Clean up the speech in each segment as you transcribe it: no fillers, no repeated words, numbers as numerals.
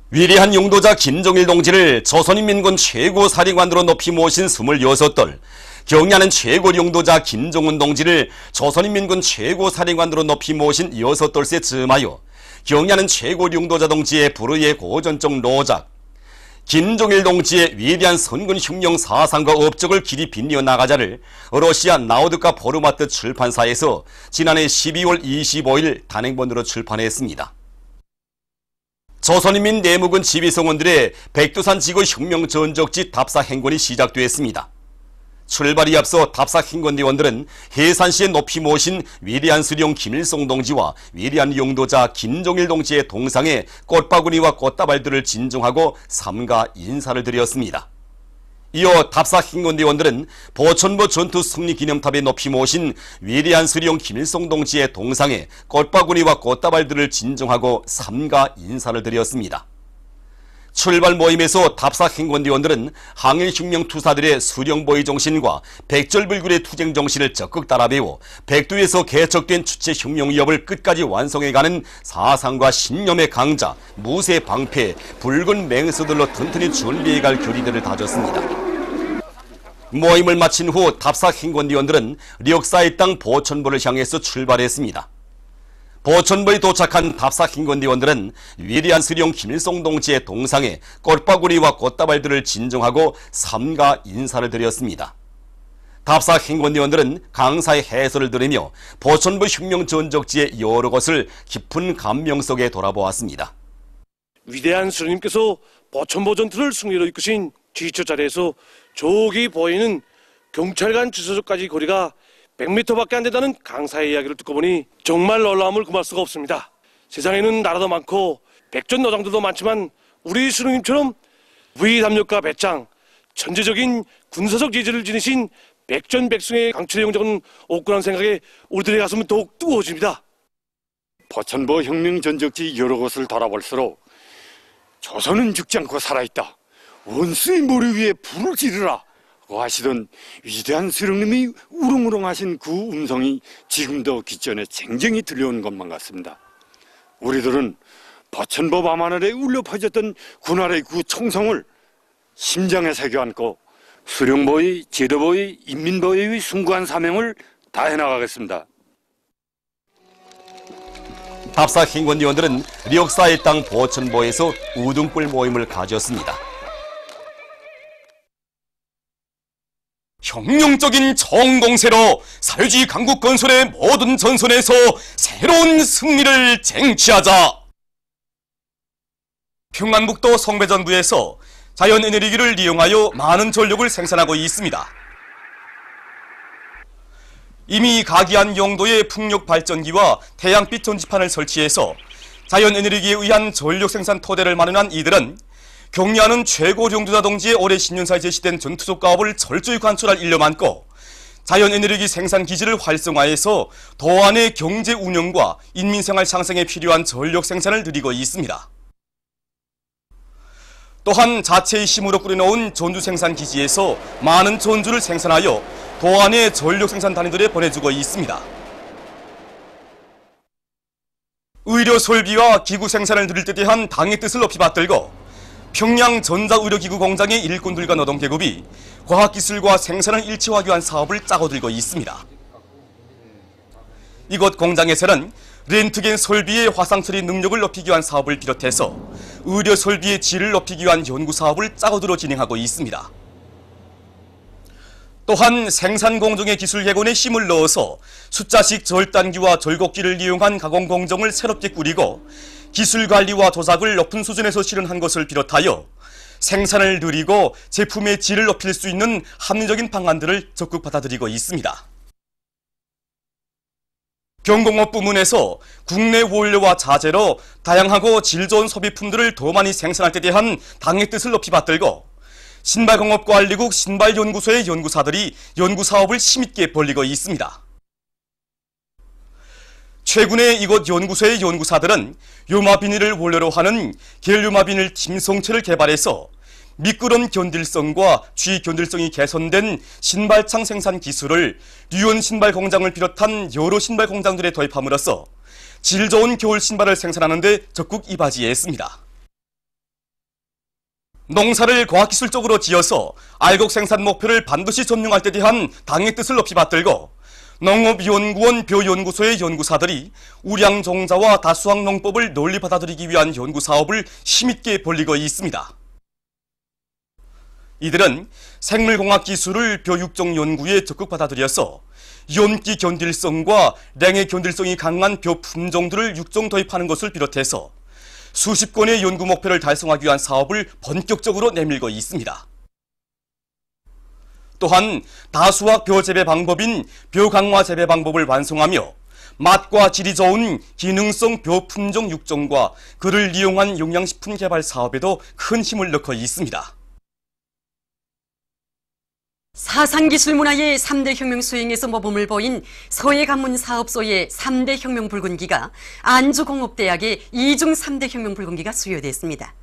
위대한 용도자 김정일 동지를 조선인민군 최고 사령관으로 높이 모신 26돌, 경의하는 최고 용도자 김정은 동지를 조선인민군 최고 사령관으로 높이 모신 6돌째 즈음하여 경의하는 최고 용도자 동지의 불의의 고전적 노작, 김정일 동지의 위대한 선군 혁명 사상과 업적을 길이 빛내어 나가자를 러시아 나우드카 포르마트 출판사에서 지난해 12월 25일 단행본으로 출판했습니다. 조선인민 내무군 지휘성원들의 백두산 지구 혁명 전적지 답사 행군이 시작되었습니다. 출발이 앞서 답사 행군대원들은 해산시에 높이 모신 위대한 수령 김일성 동지와 위대한 용도자 김정일 동지의 동상에 꽃바구니와 꽃다발들을 진정하고 삼가 인사를 드렸습니다. 이어 답사 행군대원들은 보천보 전투 승리 기념탑에 높이 모신 위대한 수령 김일성 동지의 동상에 꽃바구니와 꽃다발들을 진정하고 삼가 인사를 드렸습니다. 출발 모임에서 답사 행군대원들은 항일혁명 투사들의 수령보위 정신과 백절불굴의 투쟁 정신을 적극 따라 배워 백두에서 개척된 주체혁명위협을 끝까지 완성해가는 사상과 신념의 강자, 무쇠 방패, 붉은 맹수들로 튼튼히 준비해갈 교리들을 다졌습니다. 모임을 마친 후 답사 행군대원들은 력사의 땅 보천보를 향해서 출발했습니다. 보천보에 도착한 답사 행군대원들은 위대한 수령 김일성 동지의 동상에 꽃바구니와 꽃다발들을 진정하고 삼가 인사를 드렸습니다. 답사 행군대원들은 강사의 해설을 들으며 보천보 혁명 전적지의 여러 것을 깊은 감명 속에 돌아보았습니다. 위대한 수령님께서 보천보 전투를 승리로 이끄신 지휘처 자리에서 저기 보이는 경찰관 주소소까지 거리가 100m밖에 안 된다는 강사의 이야기를 듣고 보니 정말 놀라움을 금할 수가 없습니다. 세상에는 나라도 많고 백전 노장들도 많지만 우리 수령님처럼 위담력과 배짱, 천재적인 군사적 예절을 지니신 백전백승의 강철의 영적은 없구나 생각에 우리들의 가슴은 더욱 뜨거워집니다. 보천보 혁명 전적지 여러 곳을 돌아볼수록 조선은 죽지 않고 살아있다. 원수의 머리 위에 불을 지르라 하시던 위대한 수령님이 우렁우렁하신 그 음성이 지금도 귓전에 쟁쟁이 들려오는 것만 같습니다. 우리들은 보천보 밤하늘에 울려 퍼졌던 군활의 그 총성을 심장에 새겨안고 수령보위, 제도보위, 인민보위의 숭고한 사명을 다해 나가겠습니다. 답사 행군대원들은 력사의 땅 보천보에서 우등불 모임을 가졌습니다. 혁명적인 정공세로 사회주의 강국 건설의 모든 전선에서 새로운 승리를 쟁취하자. 평안북도 송배전부에서 자연에너지를 이용하여 많은 전력을 생산하고 있습니다. 이미 각이한 용도의 풍력발전기와 태양빛 전지판을 설치해서 자연에너지에 의한 전력 생산 토대를 마련한 이들은 경의하는 최고 용도자 동지의 올해 신년사에 제시된 전투적 가업을 철저히 관철할 일념 안고 자연에너지 생산 기지를 활성화해서 도안의 경제 운영과 인민생활 상생에 필요한 전력 생산을 늘리고 있습니다. 또한 자체의 힘으로 꾸려놓은 전주 생산 기지에서 많은 전주를 생산하여 도안의 전력 생산 단위들에 보내주고 있습니다. 의료 설비와 기구 생산을 늘릴 때 대한 당의 뜻을 높이 받들고 평양 전자의료기구 공장의 일꾼들과 노동계급이 과학기술과 생산을 일체화하기 위한 사업을 짜고 들고 있습니다. 이곳 공장에서는 렌트겐 설비의 화상처리 능력을 높이기 위한 사업을 비롯해서 의료 설비의 질을 높이기 위한 연구사업을 짜고 들어 진행하고 있습니다. 또한 생산공정의 기술 개선에 힘을 넣어서 숫자식 절단기와 절곡기를 이용한 가공공정을 새롭게 꾸리고 기술관리와 조작을 높은 수준에서 실현한 것을 비롯하여 생산을 늘리고 제품의 질을 높일 수 있는 합리적인 방안들을 적극 받아들이고 있습니다. 경공업 부문에서 국내 원료와 자재로 다양하고 질 좋은 소비품들을 더 많이 생산할 때 대한 당의 뜻을 높이 받들고 신발공업관리국 신발연구소의 연구사들이 연구사업을 힘있게 벌리고 있습니다. 최근에 이곳 연구소의 연구사들은 요마 비닐을 원료로 하는 겔요마 비닐 팀성체를 개발해서 미끄럼 견딜성과 쥐 견딜성이 개선된 신발창 생산 기술을 류원 신발 공장을 비롯한 여러 신발 공장들에 도입함으로써 질 좋은 겨울 신발을 생산하는 데 적극 이바지했습니다. 농사를 과학기술적으로 지어서 알곡 생산 목표를 반드시 점령할 데 대한 당의 뜻을 높이 받들고 농업연구원 벼연구소의 연구사들이 우량종자와 다수학 농법을 널리 받아들이기 위한 연구사업을 힘있게 벌이고 있습니다. 이들은 생물공학 기술을 벼육종 연구에 적극 받아들여서 연기 견딜성과 냉해 견딜성이 강한 벼 품종들을 육종 도입하는 것을 비롯해서 수십 건의 연구 목표를 달성하기 위한 사업을 본격적으로 내밀고 있습니다. 또한 다수학 벼 재배 방법인 벼 강화 재배 방법을 완성하며 맛과 질이 좋은 기능성 벼 품종 육종과 그를 이용한 영양식품 개발 사업에도 큰 힘을 넣고 있습니다. 사상기술 문화의 3대 혁명 수행에서 모범을 보인 서해관문사업소의 3대 혁명 붉은기가 안주공업대학의 2중 3대 혁명 붉은기가 수여됐습니다.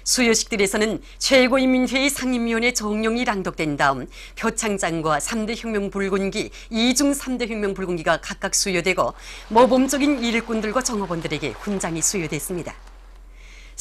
수여식들에서는 최고인민회의 상임위원회 정령이 낭독된 다음 표창장과 3대 혁명 붉은기, 2중 3대 혁명 붉은기가 각각 수여되고 모범적인 일꾼들과 정업원들에게 훈장이 수여됐습니다.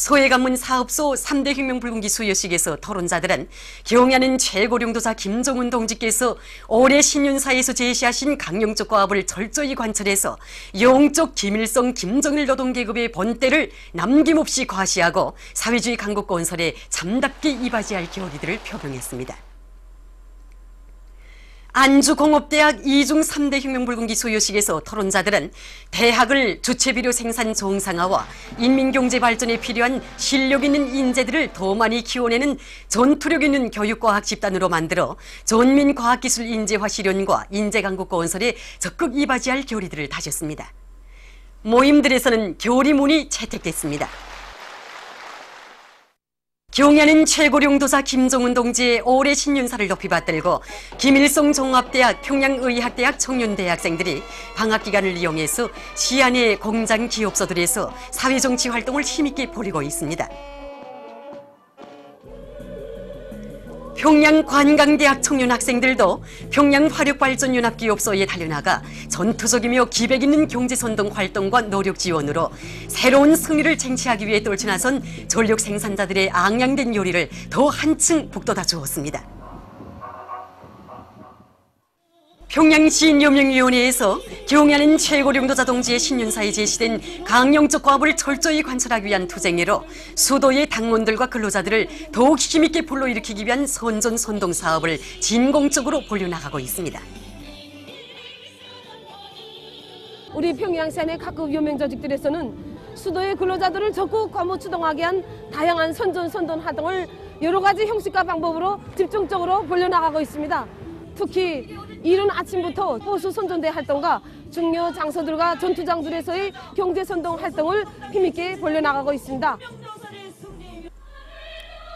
서해관문 사업소 3대 혁명 붉은기 수여식에서 토론자들은 경야는 최고령도자 김정은 동지께서 올해 신윤사에서 제시하신 강령적 과업을 철저히 관철해서 영적 김일성 김정일 노동계급의 본때를 남김없이 과시하고 사회주의 강국 건설에 참답게 이바지할 결의들을 표명했습니다. 안주공업대학 2중 3대 혁명붉은기 수여식에서 토론자들은 대학을 주체비료 생산 정상화와 인민경제 발전에 필요한 실력 있는 인재들을 더 많이 키워내는 전투력 있는 교육과학 집단으로 만들어 전민과학기술 인재화 실현과 인재강국 건설에 적극 이바지할 결의들을 다졌습니다. 모임들에서는 결의문이 채택됐습니다. 경야는 최고령도사 김정은 동지의 올해 신윤사를 높이 받들고 김일성 종합대학, 평양의학대학 청년대학생들이 방학기간을 이용해서 시안의 공장 기업소들에서 사회정치 활동을 힘있게 벌이고 있습니다. 평양관광대학 청년학생들도 평양화력발전연합기업소에 달려나가 전투적이며 기백 있는 경제선동 활동과 노력 지원으로 새로운 승리를 쟁취하기 위해 떨쳐나선 전력 생산자들의 앙양된 요리를 더 한층 북돋아 주었습니다. 평양시인연명위원회에서 경야는 최고령도자 동지의 신윤사에 제시된 강령적 과업을 철저히 관철하기 위한 투쟁으로 수도의 당원들과 근로자들을 더욱 힘있게 불러일으키기 위한 선전선동 사업을 진공적으로 벌려나가고 있습니다. 우리 평양시 내 각급 유명조직들에서는 수도의 근로자들을 적극 과무추동하게 한 다양한 선전선동 활동을 여러 가지 형식과 방법으로 집중적으로 벌려나가고 있습니다. 특히 이른 아침부터 호수 선전대 활동과 중요 장소들과 전투장들에서의 경제선동 활동을 힘있게 벌려나가고 있습니다.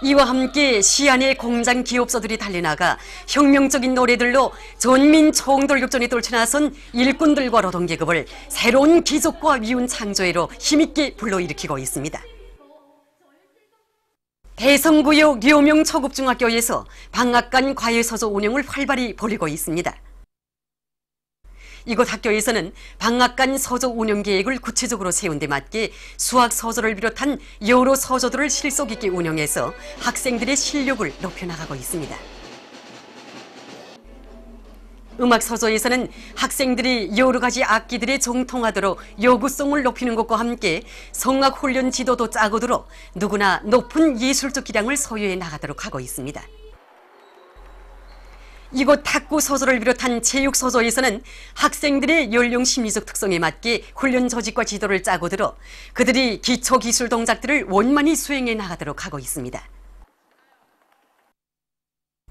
이와 함께 시안의 공장 기업소들이 달려나가 혁명적인 노래들로 전민 총돌격전에 떨쳐나선 일꾼들과 노동계급을 새로운 기적과 위훈 창조회로 힘있게 불러일으키고 있습니다. 대성구역 료명 초급중학교에서 방학간 과외서조 운영을 활발히 벌이고 있습니다. 이곳 학교에서는 방학간 서조 운영 계획을 구체적으로 세운 데 맞게 수학 서조를 비롯한 여러 서조들을 실속 있게 운영해서 학생들의 실력을 높여나가고 있습니다. 음악 서조에서는 학생들이 여러 가지 악기들에 정통하도록 요구성을 높이는 것과 함께 성악 훈련 지도도 짜고 들어 누구나 높은 예술적 기량을 소유해 나가도록 하고 있습니다. 이곳 탁구 서조를 비롯한 체육 서조에서는 학생들의 연령 심리적 특성에 맞게 훈련 조직과 지도를 짜고 들어 그들이 기초 기술 동작들을 원만히 수행해 나가도록 하고 있습니다.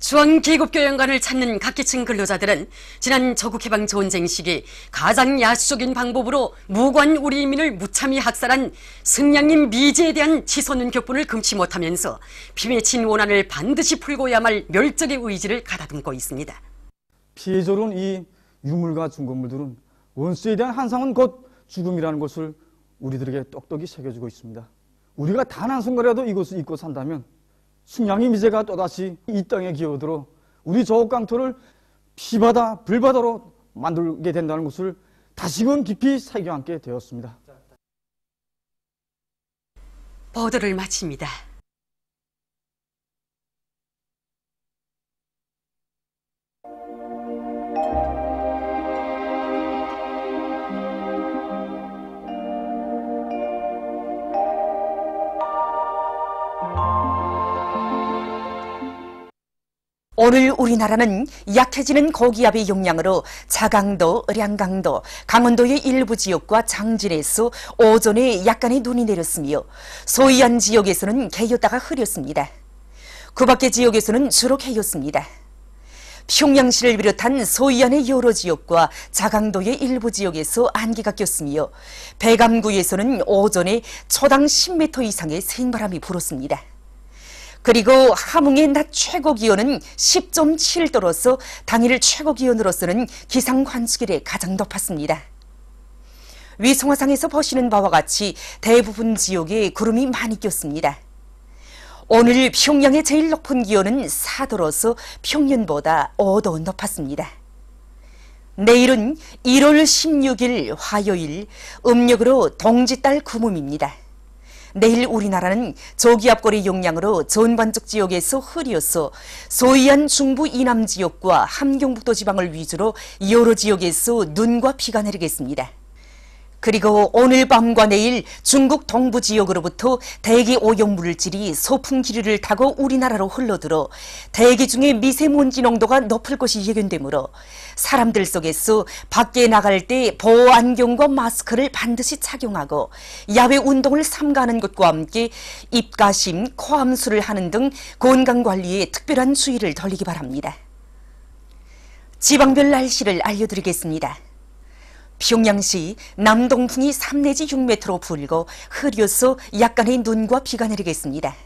중앙계급교양관을 찾는 각계층 근로자들은 지난 조국해방 전쟁 시기 가장 야수적인 방법으로 무관 우리 인민을 무참히 학살한 승량님 미제에 대한 치솟는 격분을 금치 못하면서 피맺힌 원한을 반드시 풀고야 말 멸적의 의지를 가다듬고 있습니다. 피해자로운 이 유물과 중고물들은 원수에 대한 한상은 곧 죽음이라는 것을 우리들에게 똑똑히 새겨주고 있습니다. 우리가 단 한순간이라도 이것을 잊고 산다면 승량의 미제가 또다시 이 땅에 기어들어 우리 조국강토를 피바다, 불바다로 만들게 된다는 것을 다시금 깊이 새겨안게 되었습니다. 보도를 마칩니다. 오늘 우리나라는 약해지는 고기압의 영향으로 자강도, 량강도, 강원도의 일부 지역과 장진에서 오전에 약간의 눈이 내렸으며 소이안 지역에서는 개였다가 흐렸습니다. 그 밖의 지역에서는 주로 개였습니다. 평양시를 비롯한 소이안의 여러 지역과 자강도의 일부 지역에서 안개가 꼈으며 백암구에서는 오전에 초당 10m 이상의 생바람이 불었습니다. 그리고 함흥의 낮 최고 기온은 10.7도로서 당일 최고 기온으로서는 기상 관측 이래 가장 높았습니다. 위성화상에서 보시는 바와 같이 대부분 지역에 구름이 많이 꼈습니다. 오늘 평양의 제일 높은 기온은 4도로서 평년보다 5도 높았습니다. 내일은 1월 16일 화요일 음력으로 동짓달 구름입니다. 내일 우리나라는 저기압골의 영향으로 전반적 지역에서 흐려서 소이안 중부 이남 지역과 함경북도 지방을 위주로 여러 지역에서 눈과 비가 내리겠습니다. 그리고 오늘 밤과 내일 중국 동부 지역으로부터 대기 오염 물질이 소풍 기류를 타고 우리나라로 흘러들어 대기 중에 미세먼지 농도가 높을 것이 예견되므로 사람들 속에서 밖에 나갈 때 보호 안경과 마스크를 반드시 착용하고 야외 운동을 삼가하는 것과 함께 입가심, 코암수를 하는 등 건강관리에 특별한 주의를 돌리기 바랍니다. 지방별 날씨를 알려드리겠습니다. 평양시 남동풍이 3 내지 6m로 불고 흐려서 약간의 눈과 비가 내리겠습니다.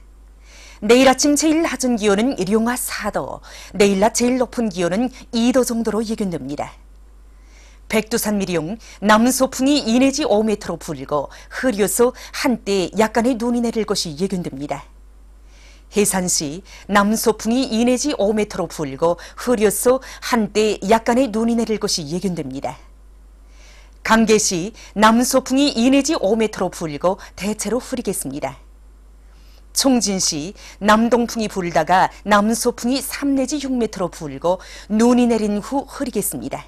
내일 아침 제일 낮은 기온은 룡화 4도, 내일 낮 제일 높은 기온은 2도 정도로 예견됩니다. 백두산 미령 남소풍이 2 내지 5m로 불고 흐려서 한때 약간의 눈이 내릴 것이 예견됩니다. 해산시 남소풍이 2 내지 5m로 불고 흐려서 한때 약간의 눈이 내릴 것이 예견됩니다. 강계시 남소풍이 2 내지 5m로 불고 대체로 흐리겠습니다. 총진시 남동풍이 불다가 남소풍이 3 내지 6m로 불고 눈이 내린 후 흐리겠습니다.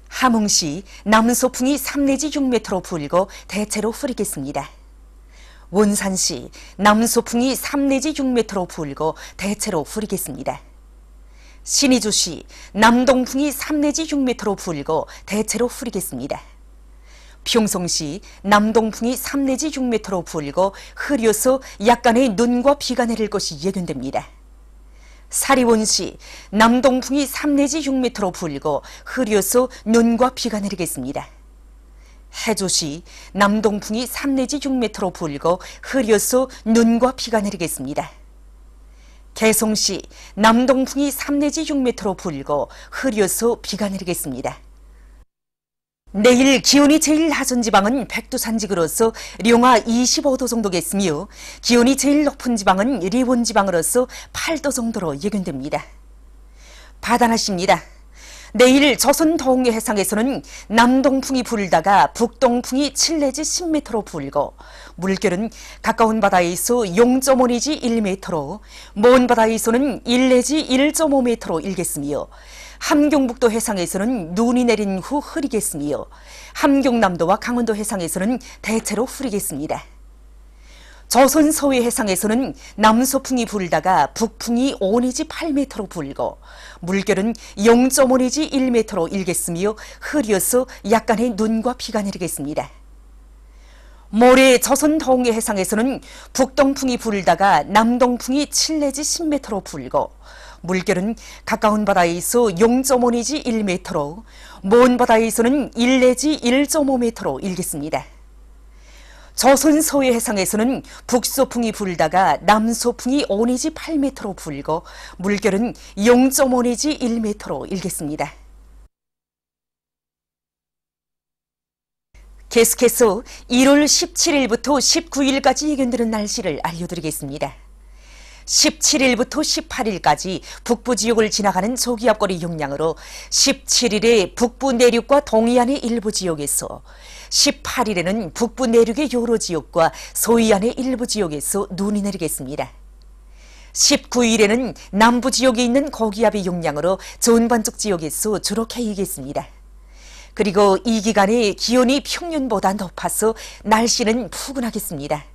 함흥시 남소풍이 3 내지 6m로 불고 대체로 흐리겠습니다. 원산시 남소풍이 3 내지 6m로 불고 대체로 흐리겠습니다. 신의주시 남동풍이 3 내지 6m로 불고 대체로 흐리겠습니다. 평송시 남동풍이 3 내지 6m로 불고 흐려서 약간의 눈과 비가 내릴 것이 예견됩니다. 사리원시 남동풍이 3 내지 6m로 불고 흐려서 눈과 비가 내리겠습니다. 해조시 남동풍이 3 내지 6m로 불고 흐려서 눈과 비가 내리겠습니다. 개성시 남동풍이 3 내지 6m로 불고 흐려서 비가 내리겠습니다. 내일 기온이 제일 낮은 지방은 백두산지구로서 룡화 25도 정도겠으며 기온이 제일 높은 지방은 리원지방으로서 8도 정도로 예견됩니다. 바다날씨입니다. 내일 조선 동해 해상에서는 남동풍이 불다가 북동풍이 7 내지 10m로 불고 물결은 가까운 바다에서 0.5 내지 1m로 먼 바다에서는 1 내지 1.5m로 일겠으며 함경북도 해상에서는 눈이 내린 후 흐리겠으며 함경남도와 강원도 해상에서는 대체로 흐리겠습니다. 조선 서해 해상에서는 남소풍이 불다가 북풍이 5 내지 8m로 불고 물결은 0.5 내지 1m로 일겠으며 흐려서 약간의 눈과 비가 내리겠습니다. 모레 조선 동해 해상에서는 북동풍이 불다가 남동풍이 7 내지 10m로 불고 물결은 가까운 바다에서 0.5 내지 1m로 먼 바다에서는 1 내지 1.5m로 일겠습니다. 조선 서해 해상에서는 북소풍이 불다가 남소풍이 5 내지 8m로 불고 물결은 0.5 내지 1m로 일겠습니다. 계속해서 1월 17일부터 19일까지 예견되는 날씨를 알려드리겠습니다. 17일부터 18일까지 북부 지역을 지나가는 저기압골의 영향으로 17일에 북부 내륙과 동해안의 일부 지역에서 18일에는 북부 내륙의 여러 지역과 서해안의 일부 지역에서 눈이 내리겠습니다. 19일에는 남부 지역에 있는 고기압의 영향으로 전반적 지역에서 주로 개이겠습니다. 그리고 이 기간에 기온이 평년보다 높아서 날씨는 푸근하겠습니다.